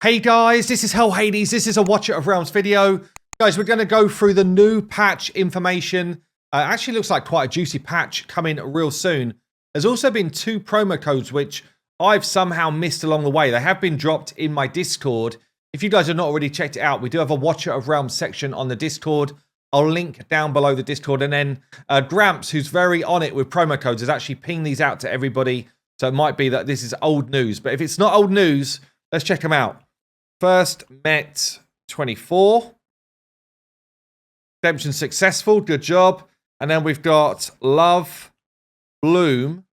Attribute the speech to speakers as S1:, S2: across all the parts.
S1: Hey guys, this is Hell Hades. This is a Watcher of Realms video. Guys, we're going to go through the new patch information. Actually looks like quite a juicy patch coming real soon. There's also been 2 promo codes which I've somehow missed along the way. They have been dropped in my Discord. If you guys have not already checked it out, we do have a Watcher of Realms section on the Discord. I'll link down below the Discord. And then Gramps, who's very on it with promo codes, has actually pinged these out to everybody. So it might be that this is old news. But if it's not old news, let's check them out. First, Met 24. Redemption successful. Good job. And then we've got Love Bloom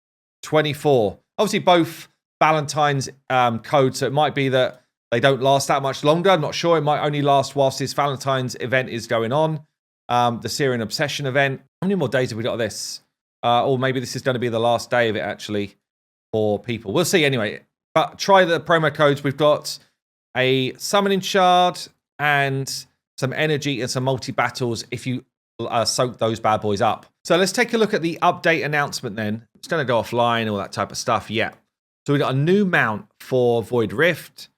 S1: 24. Obviously, both Valentine's codes. So it might be that they don't last that much longer. I'm not sure. It might only last whilst this Valentine's event is going on. The Syrian Obsession event. How many more days have we got of this? Or maybe this is going to be the last day of it, actually, for people. We'll see anyway. But try the promo codes. We've got a summoning shard and some energy and some multi-battles if you soak those bad boys up. So let's take a look at the update announcement then. It's going to go offline, all that type of stuff. Yeah. So we've got a new mount for Void Rift.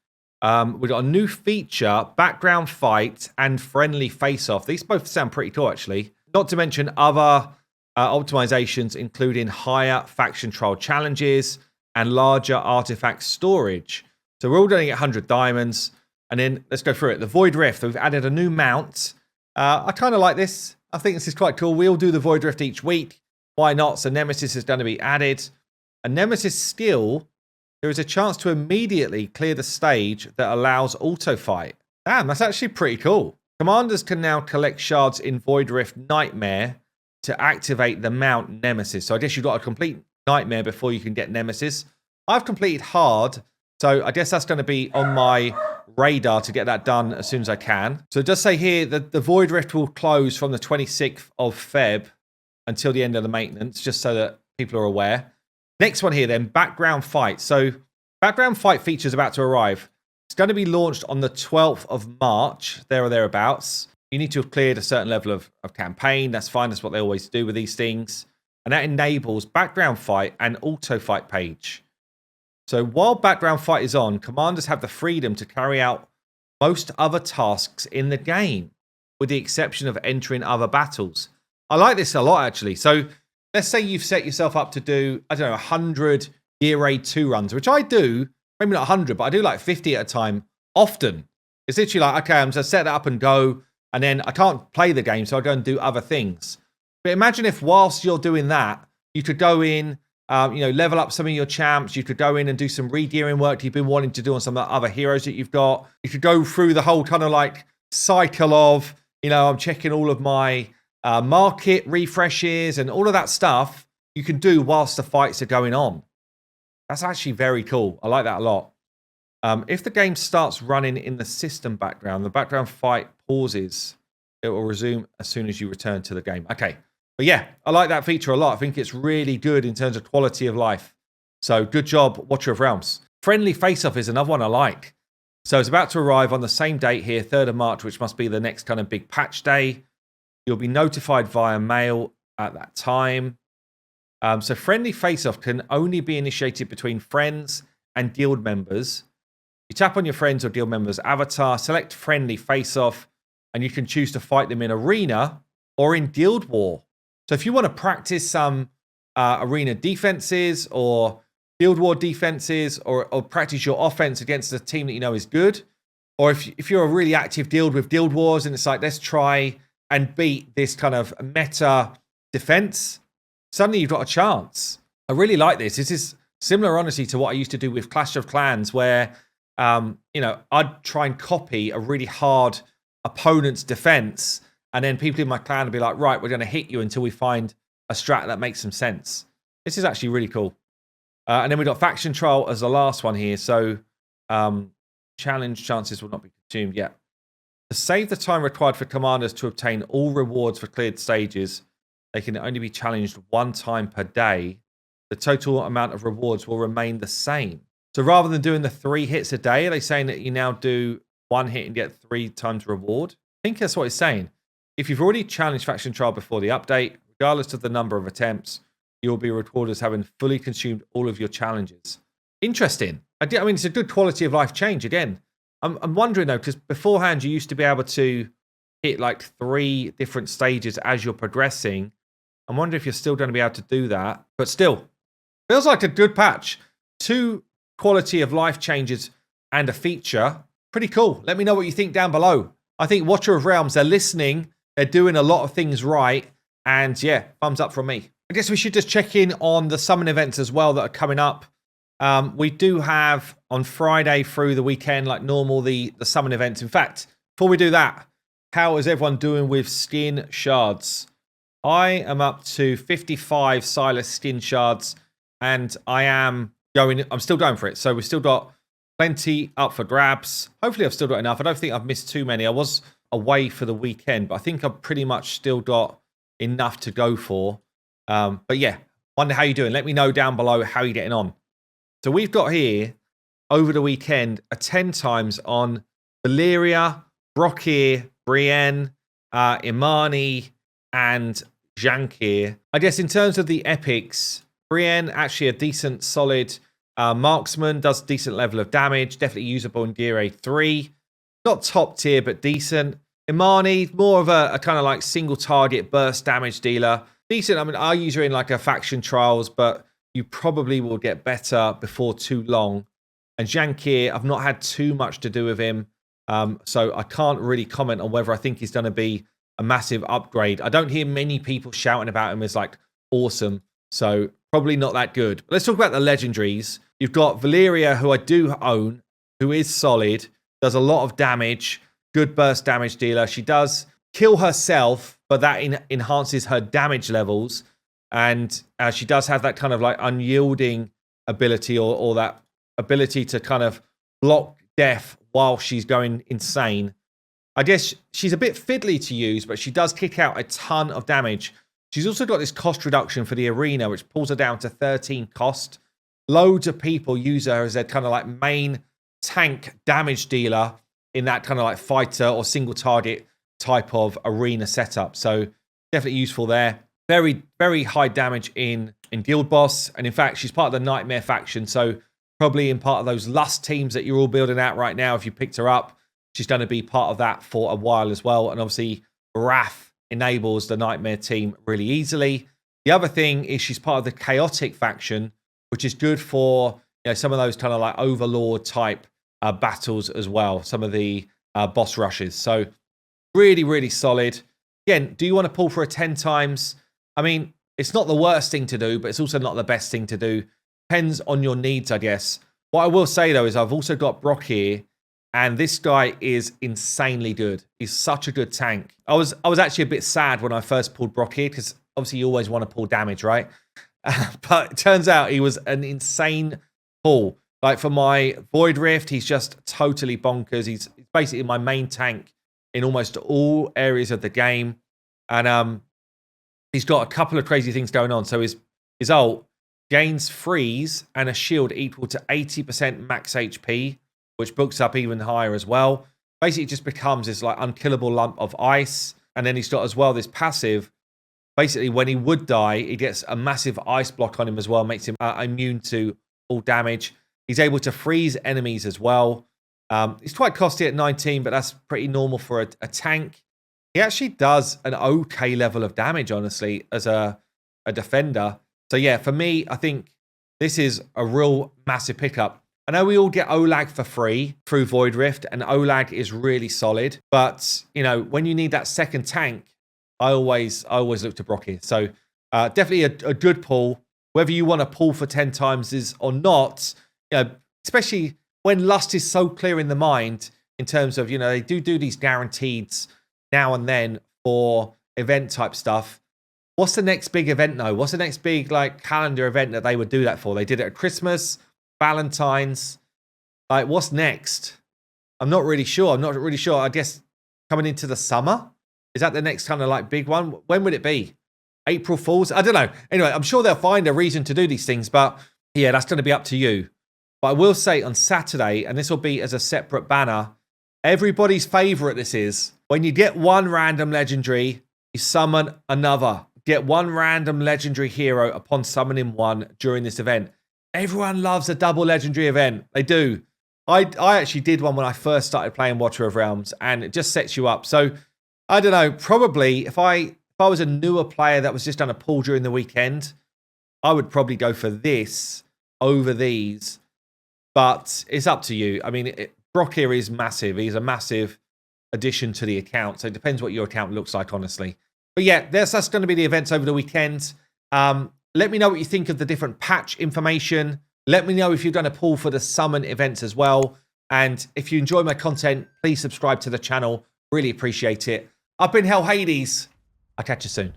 S1: We've got a new feature, background fight and friendly face-off. These both sound pretty cool, actually. Not to mention other optimizations, including higher faction trial challenges and larger artifact storage. So we're all doing 100 diamonds. And then let's go through it. The Void Rift, we've added a new mount. I kind of like this. I think this is quite cool. We all do the Void Rift each week. Why not? So Nemesis is going to be added. A Nemesis skill, there is a chance to immediately clear the stage that allows auto fight. Damn, that's actually pretty cool. Commanders can now collect shards in Void Rift Nightmare to activate the mount Nemesis. So I guess you've got to complete Nightmare before you can get Nemesis. I've completed Hard, so I guess that's going to be on my radar to get that done as soon as I can. So it does say here that the Void Rift will close from the 26th of Feb until the end of the maintenance, just so that people are aware. Next one here then, Background Fight. So Background Fight feature is about to arrive. It's going to be launched on the 12th of March, there or thereabouts. You need to have cleared a certain level of campaign. That's fine. That's what they always do with these things. And that enables Background Fight and Auto Fight page. So while Background Fight is on, commanders have the freedom to carry out most other tasks in the game, with the exception of entering other battles. I like this a lot, actually. So let's say you've set yourself up to do, I don't know, 100 Gear Raid 2 runs, which I do, maybe not 100, but I do like 50 at a time, often. It's literally like, okay, I'm going to set that up and go, and then I can't play the game, so I go and do other things. But imagine if whilst you're doing that, you could go in, level up some of your champs. You could go in and do some re-gearing work you've been wanting to do on some of the other heroes that you've got. You could go through the whole kind of like cycle of, I'm checking all of my market refreshes and all of that stuff you can do whilst the fights are going on. That's actually very cool. I like that a lot. If the game starts running in the system background, the background fight pauses. It will resume as soon as you return to the game. Okay. But yeah, I like that feature a lot. I think it's really good in terms of quality of life. So good job, Watcher of Realms. Friendly Face-Off is another one I like. So it's about to arrive on the same date here, 3rd of March, which must be the next kind of big patch day. You'll be notified via mail at that time. So Friendly Face-Off can only be initiated between friends and guild members. You tap on your friends or guild members' avatar, select Friendly Face-Off, and you can choose to fight them in Arena or in Guild War. So if you want to practice some arena defenses or Guild War defenses or practice your offense against a team that you know is good, or if you're a really active guild with Guild Wars and it's like, let's try and beat this kind of meta defense, suddenly you've got a chance. I really like this. This is similar, honestly, to what I used to do with Clash of Clans, where, I'd try and copy a really hard opponent's defense. And then people in my clan will be like, right, we're going to hit you until we find a strat that makes some sense. This is actually really cool. And then we've got Faction Trial as the last one here. So challenge chances will not be consumed yet. To save the time required for commanders to obtain all rewards for cleared stages, they can only be challenged 1 time per day. The total amount of rewards will remain the same. So rather than doing the 3 hits a day, are they saying that you now do 1 hit and get 3 times reward? I think that's what it's saying. If you've already challenged Faction Trial before the update, regardless of the number of attempts, you will be recorded as having fully consumed all of your challenges. Interesting. I mean, it's a good quality of life change again. I'm wondering though, because beforehand you used to be able to hit like 3 different stages as you're progressing. I'm wondering if you're still going to be able to do that. But still, feels like a good patch. 2 quality of life changes and a feature. Pretty cool. Let me know what you think down below. I think Watcher of Realms, they're listening. They're doing a lot of things right. And yeah, thumbs up from me. I guess we should just check in on the summon events as well that are coming up. We do have on Friday through the weekend, like normal, the summon events. In fact, before we do that, how is everyone doing with skin shards? I am up to 55 Silas skin shards, and I'm still going for it. So we've still got plenty up for grabs. Hopefully I've still got enough. I don't think I've missed too many. I was away for the weekend, but I think I've pretty much still got enough to go for. But yeah, wonder how you're doing. Let me know down below how you're getting on. So we've got here, over the weekend, a 10 times on Valeria, Brokir, Brienne, Imani, and Jankir. I guess in terms of the epics, Brienne, actually a decent, solid marksman, does decent level of damage, definitely usable in Gear A3. Not top tier, but decent. Imani, more of a kind of like single target burst damage dealer. Decent. I mean, I use her in like a faction trials, but you probably will get better before too long. And Jankir, I've not had too much to do with him, so I can't really comment on whether I think he's going to be a massive upgrade. I don't hear many people shouting about him as like awesome, so probably not that good. But let's talk about the legendaries. You've got Valeria, who I do own, who is solid, does a lot of damage, good burst damage dealer. She does kill herself, but that enhances her damage levels. And she does have that kind of like unyielding ability or that ability to kind of block death while she's going insane. I guess she's a bit fiddly to use, but she does kick out a ton of damage. She's also got this cost reduction for the arena, which pulls her down to 13 cost. Loads of people use her as their kind of like main tank damage dealer in that kind of like fighter or single target type of arena setup. So definitely useful there. Very, very high damage in Guild Boss. And in fact, she's part of the Nightmare faction. So probably in part of those Lust teams that you're all building out right now. If you picked her up, she's going to be part of that for a while as well. And obviously, Wrath enables the Nightmare team really easily. The other thing is she's part of the Chaotic faction, which is good for some of those kind of like Overlord type battles as well. Some of the boss rushes. So really, really solid. Again, do you want to pull for a 10 times? I mean, it's not the worst thing to do, but it's also not the best thing to do. Depends on your needs, I guess. What I will say, though, is I've also got Brock here, and this guy is insanely good. He's such a good tank. I was actually a bit sad when I first pulled Brock here, because obviously you always want to pull damage, right? But it turns out he was an insane pull. Like for my Void Rift, he's just totally bonkers. He's basically my main tank in almost all areas of the game. And he's got a couple of crazy things going on. So his ult gains freeze and a shield equal to 80% max HP, which books up even higher as well. Basically, it just becomes this like unkillable lump of ice. And then he's got as well this passive. Basically, when he would die, he gets a massive ice block on him as well, makes him immune to all damage. He's able to freeze enemies as well. He's quite costly at 19, but that's pretty normal for a tank. He actually does an okay level of damage, honestly, as a defender. So yeah, for me, I think this is a real massive pickup. I know we all get Olag for free through Void Rift, and Olag is really solid. But, when you need that second tank, I always look to Brock here. So definitely a good pull. Whether you want to pull for 10 times or not, especially when Lust is so clear in the mind in terms of, they do these guaranteeds now and then for event type stuff. What's the next big event though? What's the next big like calendar event that they would do that for? They did it at Christmas, Valentine's. Like what's next? I'm not really sure. I guess coming into the summer. Is that the next kind of like big one? When would it be? April Fools? I don't know. Anyway, I'm sure they'll find a reason to do these things, but yeah, that's going to be up to you. But I will say on Saturday, and this will be as a separate banner, everybody's favorite this is, when you get one random legendary, you summon another. Get one random legendary hero upon summoning one during this event. Everyone loves a double legendary event. They do. I actually did one when I first started playing Water of Realms, and it just sets you up. So I don't know. Probably if I was a newer player that was just done a pull during the weekend, I would probably go for this over these. But it's up to you. I mean, Brock here is massive. He's a massive addition to the account. So it depends what your account looks like, honestly. But yeah, that's going to be the events over the weekend. Let me know what you think of the different patch information. Let me know if you've done a pull for the summon events as well. And if you enjoy my content, please subscribe to the channel. Really appreciate it. I've been Hell Hades. I'll catch you soon.